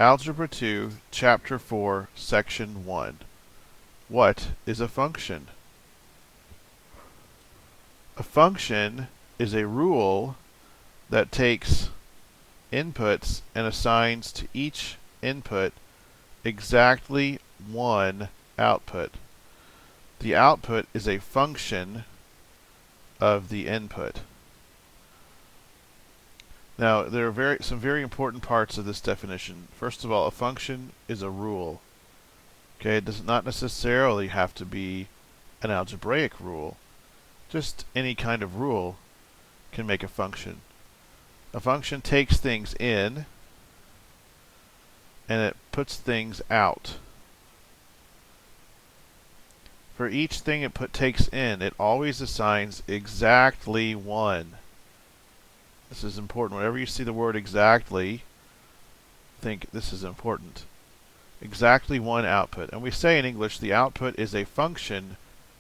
Algebra 2, Chapter 4, Section 1. What is a function? A function is a rule that takes inputs and assigns to each input exactly one output. The output is a function of the input. Now, there are some very important parts of this definition. First of all, a function is a rule. Okay, it does not necessarily have to be an algebraic rule. Just any kind of rule can make a function. A function takes things in and it puts things out. For each thing it takes in, it always assigns exactly one. This is important. Whenever you see the word exactly, think this is important. Exactly one output. And we say in English the output is a function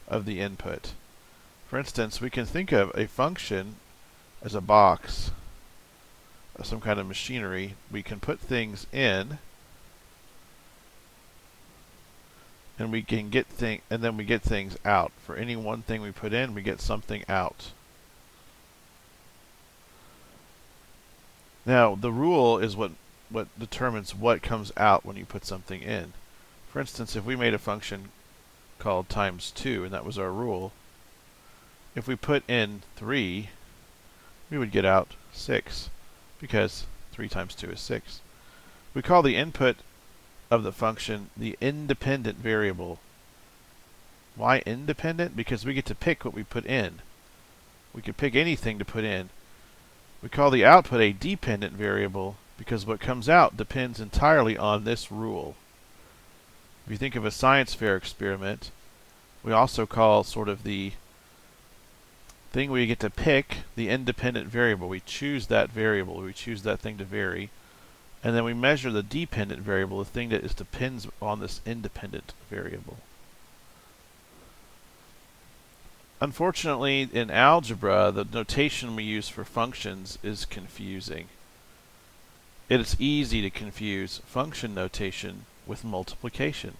of the input. For instance, we can think of a function as a box, some kind of machinery. We can put things in, and we can get then we get things out. For any one thing we put in, we get something out. Now, the rule is what determines what comes out when you put something in. For instance, if we made a function called times 2, and that was our rule, if we put in 3, we would get out 6, because 3 times 2 is 6. We call the input of the function the independent variable. Why independent? Because we get to pick what we put in. We can pick anything to put in. We call the output a dependent variable because what comes out depends entirely on this rule. If you think of a science fair experiment, we also call sort of the thing where you get to pick the independent variable. We choose that variable. We choose that thing to vary. And then we measure the dependent variable, the thing that depends on this independent variable. Unfortunately, in algebra, the notation we use for functions is confusing. It is easy to confuse function notation with multiplication.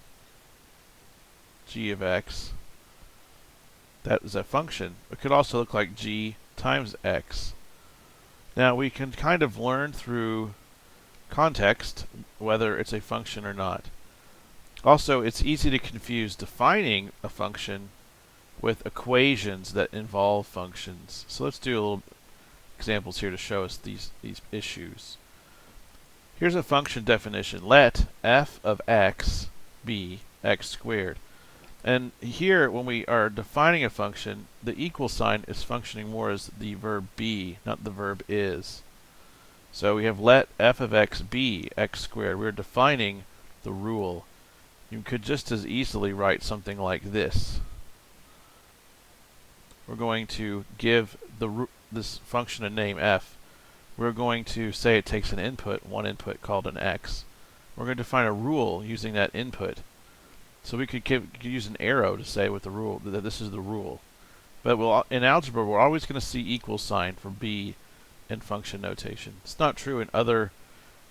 G of x, that is a function. It could also look like g times x. Now, we can kind of learn through context whether it's a function or not. Also, it's easy to confuse defining a function with equations that involve functions. So let's do a little examples here to show us these issues. Here's a function definition. Let f of x be x squared. And here, when we are defining a function, the equal sign is functioning more as the verb be, not the verb is. So we have let f of x be x squared. We're defining the rule. You could just as easily write something like this. We're going to give this function a name f. We're going to say it takes an input, one input called an x. We're going to define a rule using that input. So we could use an arrow to say what the rule, that this is the rule. But in algebra, we're always going to see equal sign for b in function notation. It's not true in other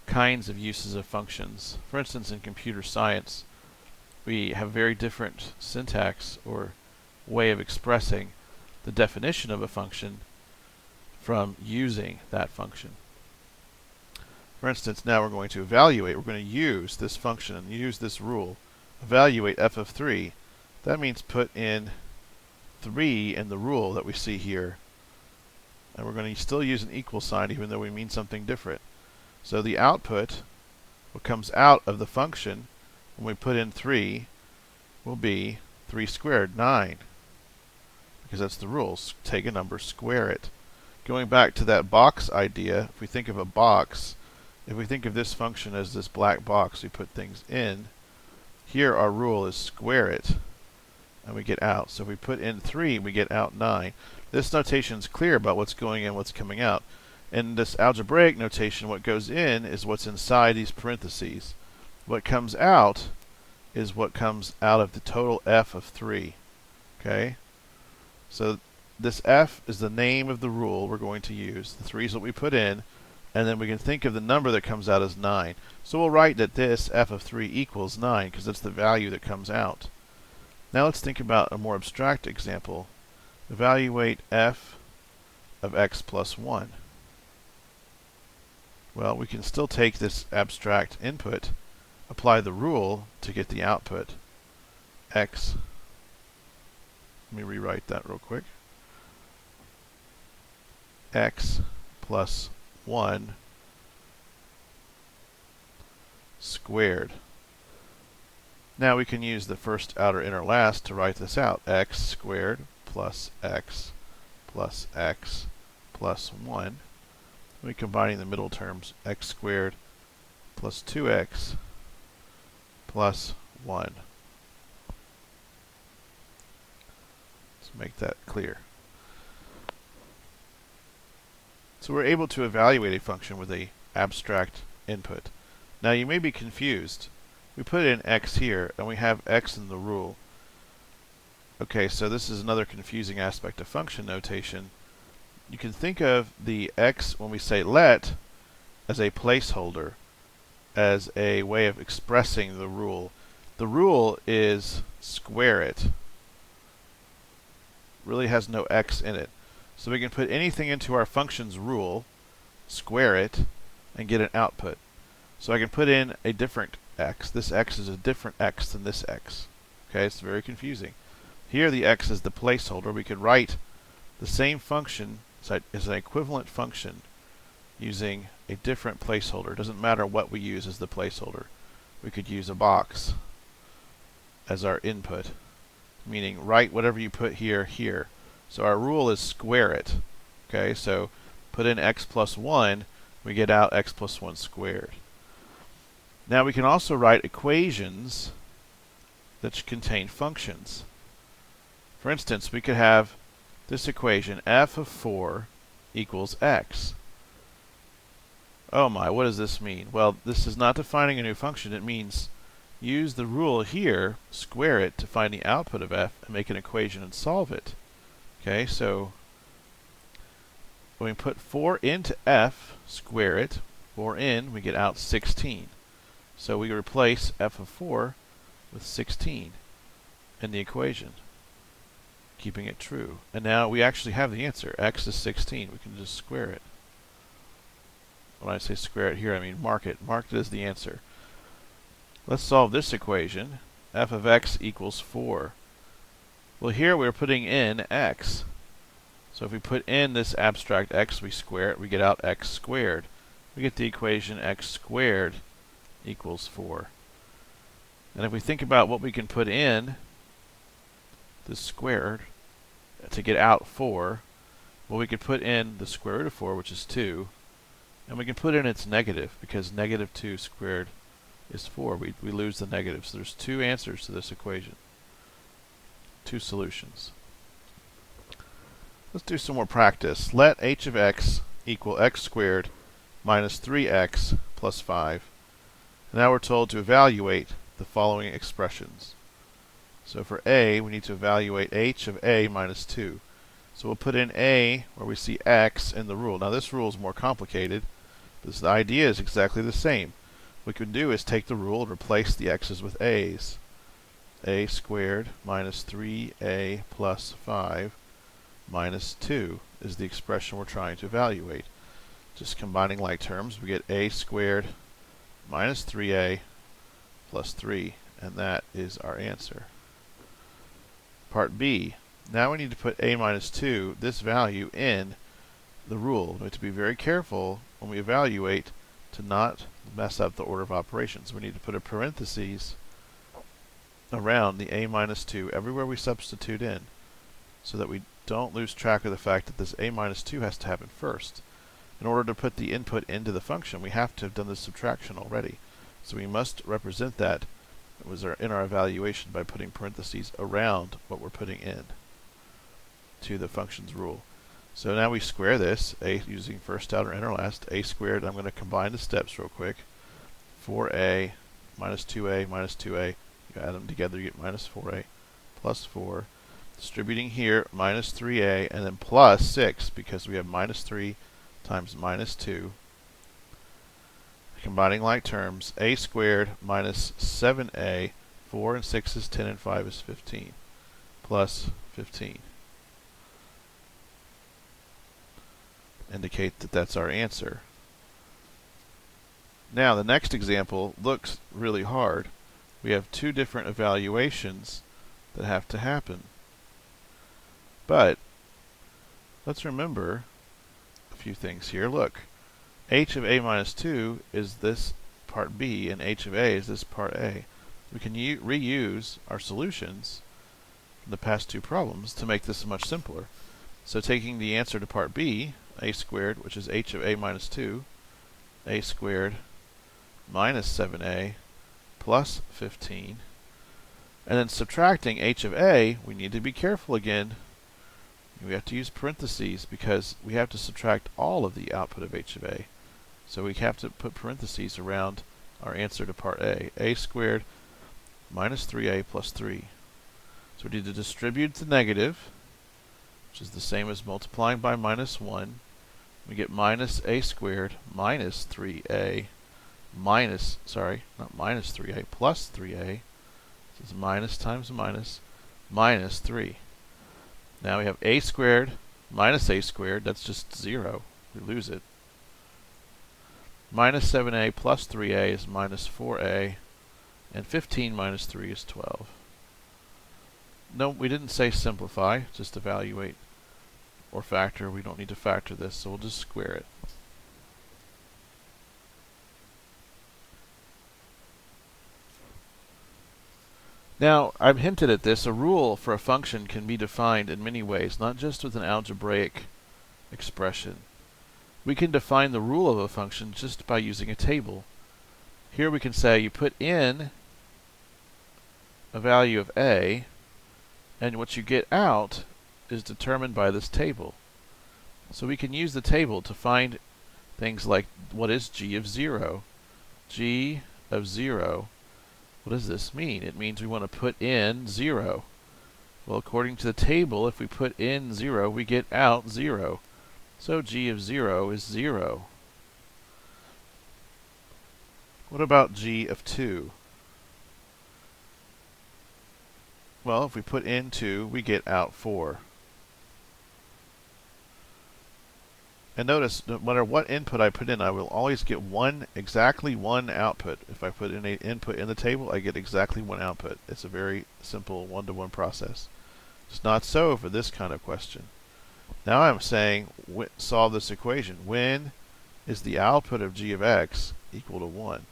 kinds of uses of functions. For instance, in computer science, we have very different syntax or way of expressing the definition of a function from using that function. For instance, now we're going to evaluate. We're going to use this function and use this rule. Evaluate f of 3. That means put in 3 in the rule that we see here. And we're going to still use an equal sign even though we mean something different. So the output, what comes out of the function when we put in 3, will be 3 squared, 9. Because that's the rule. Take a number, square it. Going back to that box idea, if we think of a box, if we think of this function as this black box we put things in, here our rule is square it, and we get out. So if we put in 3, we get out 9. This notation is clear about what's going in, what's coming out. In this algebraic notation, what goes in is what's inside these parentheses. What comes out is what comes out of the total f of 3. Okay? So this f is the name of the rule we're going to use. The 3 is what we put in, and then we can think of the number that comes out as 9. So we'll write that this f of 3 equals 9 because that's the value that comes out. Now let's think about a more abstract example. Evaluate f of x plus 1. Well, we can still take this abstract input, apply the rule to get the output. X, let me rewrite that real quick. X plus 1 squared. Now we can use the first outer inner last to write this out. X squared plus x plus x plus 1. We're combining the middle terms, x squared plus 2x plus 1. Let's make that clear. So we're able to evaluate a function with an abstract input. Now you may be confused. We put in x here, and we have x in the rule. Okay, so this is another confusing aspect of function notation. You can think of the x, when we say let, as a placeholder, as a way of expressing the rule. The rule is square it. Really has no x in it. So we can put anything into our function's rule, square it, and get an output. So I can put in a different x. This x is a different x than this x. Okay, it's very confusing. Here the x is the placeholder. We could write the same function as an equivalent function using a different placeholder. It doesn't matter what we use as the placeholder. We could use a box as our input, meaning write whatever you put here, here. So our rule is square it. Okay, so put in x plus 1, we get out x plus 1 squared. Now we can also write equations that contain functions. For instance, we could have this equation, f of 4 equals x. Oh my, what does this mean? Well, this is not defining a new function. It means use the rule here, square it to find the output of f, and make an equation and solve it. Okay, so when we put 4 into f, square it, 4 in, we get out 16. So we replace f of 4 with 16 in the equation, keeping it true. And now we actually have the answer. X is 16. We can just square it. When I say square it here, I mean mark it. Mark it as the answer. Let's solve this equation. F of x equals 4. Well, here we're putting in x. So if we put in this abstract x, we square it, we get out x squared. We get the equation x squared equals 4. And if we think about what we can put in this squared to get out 4, well, we could put in the square root of 4, which is 2, and we can put in its negative, because negative 2 squared is 4. We lose the negative. So there's 2 answers to this equation. 2 solutions. Let's do some more practice. Let h of x equal x squared minus 3x plus 5. Now we're told to evaluate the following expressions. So for a, we need to evaluate h of a minus 2. So we'll put in a where we see x in the rule. Now this rule is more complicated, but the idea is exactly the same. What we can do is take the rule and replace the x's with a's. A squared minus 3a plus 5 minus 2 is the expression we're trying to evaluate. Just combining like terms, we get a squared minus 3a plus 3, and that is our answer. Part B. Now we need to put a minus 2, this value, in the rule. We have to be very careful when we evaluate to not mess up the order of operations. We need to put a parentheses around the a minus 2 everywhere we substitute in, so that we don't lose track of the fact that this a minus 2 has to happen first. In order to put the input into the function, we have to have done the subtraction already. So we must represent that in our evaluation by putting parentheses around what we're putting in to the function's rule. So now we square this, a using first outer inner last, a squared. I'm going to combine the steps real quick. 4a minus 2a minus 2a. You add them together, you get minus 4a plus 4. Distributing here, minus 3a, and then plus 6, because we have minus 3 times minus 2 combining like terms, a squared minus 7a, 4 and 6 is 10 and 5 is 15, plus 15. Indicate that that's our answer. Now the next example looks really hard. We have two different evaluations that have to happen. But let's remember a few things here. Look, h of a minus 2 is this part b, and h of a is this part a. We can reuse our solutions from the past two problems to make this much simpler. So taking the answer to part b, a squared, which is h of a minus 2, a squared minus 7a plus 15, and then subtracting h of a, we need to be careful again. We have to use parentheses because we have to subtract all of the output of h of a. So we have to put parentheses around our answer to part a squared minus 3a plus 3. So we need to distribute the negative, which is the same as multiplying by minus 1. We get minus a squared minus 3a minus, not minus 3a, plus 3a. This is minus times minus, minus 3. Now we have a squared minus a squared, that's just 0. We lose it. Minus 7a plus 3a is minus 4a, and 15 minus 3 is 12. No, we didn't say simplify, just evaluate or factor. We don't need to factor this, so we'll just square it. Now, I've hinted at this. A rule for a function can be defined in many ways, not just with an algebraic expression. We can define the rule of a function just by using a table. Here we can say you put in a value of a, and what you get out is determined by this table. So we can use the table to find things like, what is g of 0? G of 0, what does this mean? It means we want to put in 0. Well, according to the table, if we put in 0, we get out 0. So g of 0 is 0. What about g of 2? Well, if we put in 2, we get out 4. And notice, no matter what input I put in, I will always get exactly one output. If I put in an input in the table, I get exactly one output. It's a very simple one-to-one process. It's not so for this kind of question. Now I'm saying, solve this equation. When is the output of g of x equal to 1?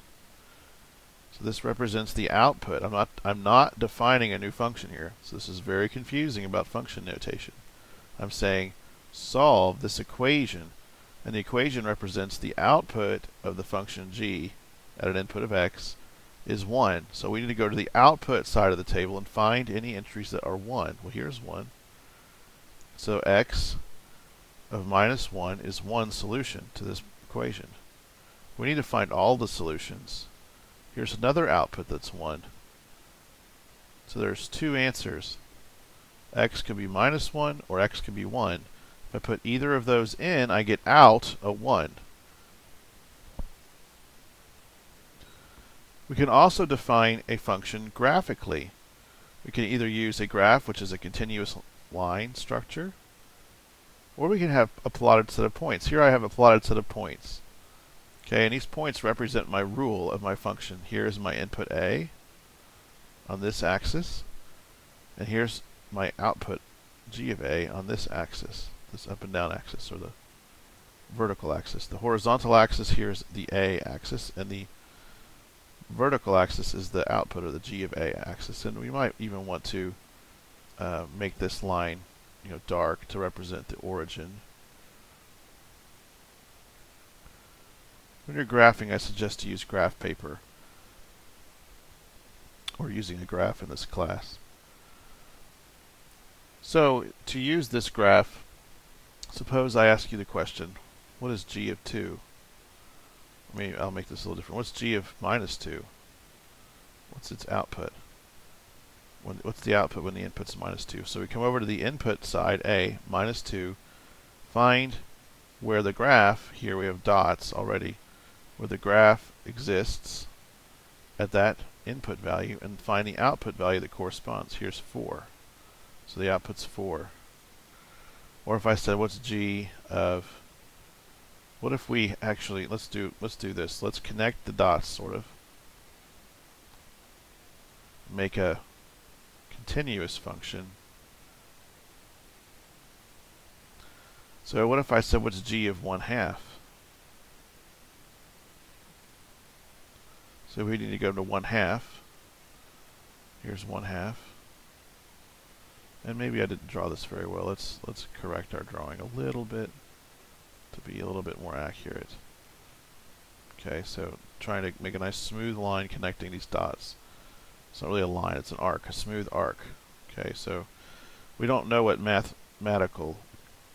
So this represents the output. I'm not defining a new function here. So this is very confusing about function notation. I'm saying solve this equation, and the equation represents the output of the function g at an input of x is 1. So we need to go to the output side of the table and find any entries that are 1. Well, here's 1. So x of minus 1 is one solution to this equation. We need to find all the solutions. Here's another output that's 1. So there's two answers. X could be minus 1 or x could be 1. If I put either of those in, I get out a 1. We can also define a function graphically. We can either use a graph, which is a continuous line structure, or we can have a plotted set of points. Here I have a plotted set of points. Okay, and these points represent my rule of my function. Here is my input a on this axis, and here's my output g of a on this axis, this up and down axis, or the vertical axis. The horizontal axis here is the a axis, and the vertical axis is the output of the g of a axis. And we might even want to make this line, dark to represent the origin. When you're graphing, I suggest to use graph paper, or using a graph in this class. So, to use this graph, suppose I ask you the question, what is g of 2? I'll make this a little different. What's g of minus 2? What's its output? What's the output when the input's minus 2? So we come over to the input side, a, minus 2, find where the graph, here we have dots already, where the graph exists at that input value and find the output value that corresponds. Here's 4. So the output's 4. Or if I said, what's g of, what if we actually, let's do this. Let's connect the dots, sort of. Make a continuous function. So what if I said, what's g of 1/2? So we need to go to 1/2. Here's 1/2. And maybe I didn't draw this very well. Let's correct our drawing a little bit to be a little bit more accurate. Okay, so trying to make a nice smooth line connecting these dots. It's not really a line, it's an arc, a smooth arc. Okay, so we don't know what mathematical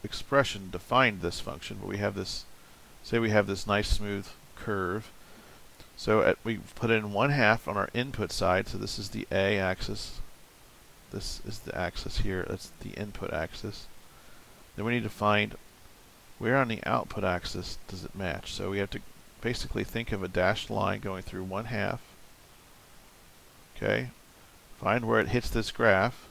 expression defined this function, but we have this, say we have this nice smooth curve. So we put in 1/2 on our input side, so this is the A axis. This is the axis here, that's the input axis. Then we need to find where on the output axis does it match. So we have to basically think of a dashed line going through 1/2. Okay, find where it hits this graph.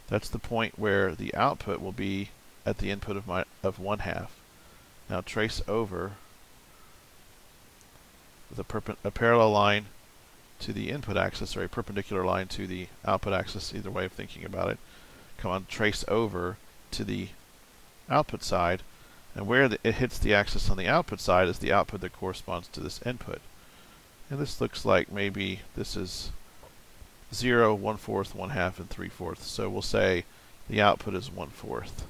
That's the point where the output will be at the input of 1/2. Now trace over with a parallel line to the input axis, or a perpendicular line to the output axis, either way of thinking about it. Come on, trace over to the output side, and where it hits the axis on the output side is the output that corresponds to this input. And this looks like maybe this is 0, 1/4, 1/2, and 3/4. So we'll say the output is 1/4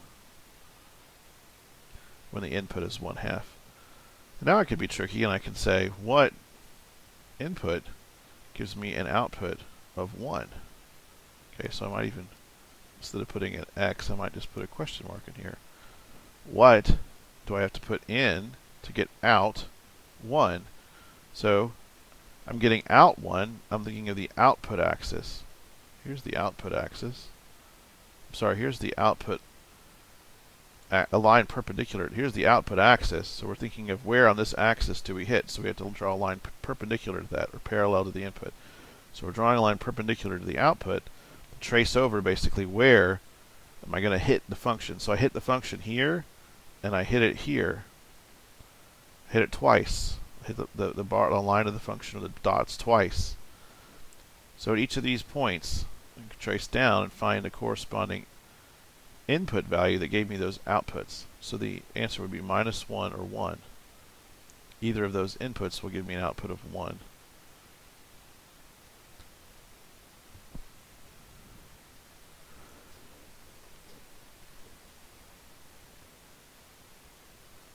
when the input is 1/2. Now I could be tricky and I can say, what input gives me an output of 1? Okay, so I might even, instead of putting an X, I might just put a question mark in here. What do I have to put in to get out 1? So I'm getting out 1. I'm thinking of the output axis. Here's the output axis. I'm sorry, here's the output, a line perpendicular. Here's the output axis. So we're thinking of where on this axis do we hit. So we have to draw a line perpendicular to that, or parallel to the input. So we're drawing a line perpendicular to the output. Trace over basically where am I going to hit the function. So I hit the function here, and I hit it here. Hit it twice. Hit the line of the function, or the dots, twice. So at each of these points, I can trace down and find the corresponding input value that gave me those outputs. So the answer would be -1 or 1. Either of those inputs will give me an output of 1.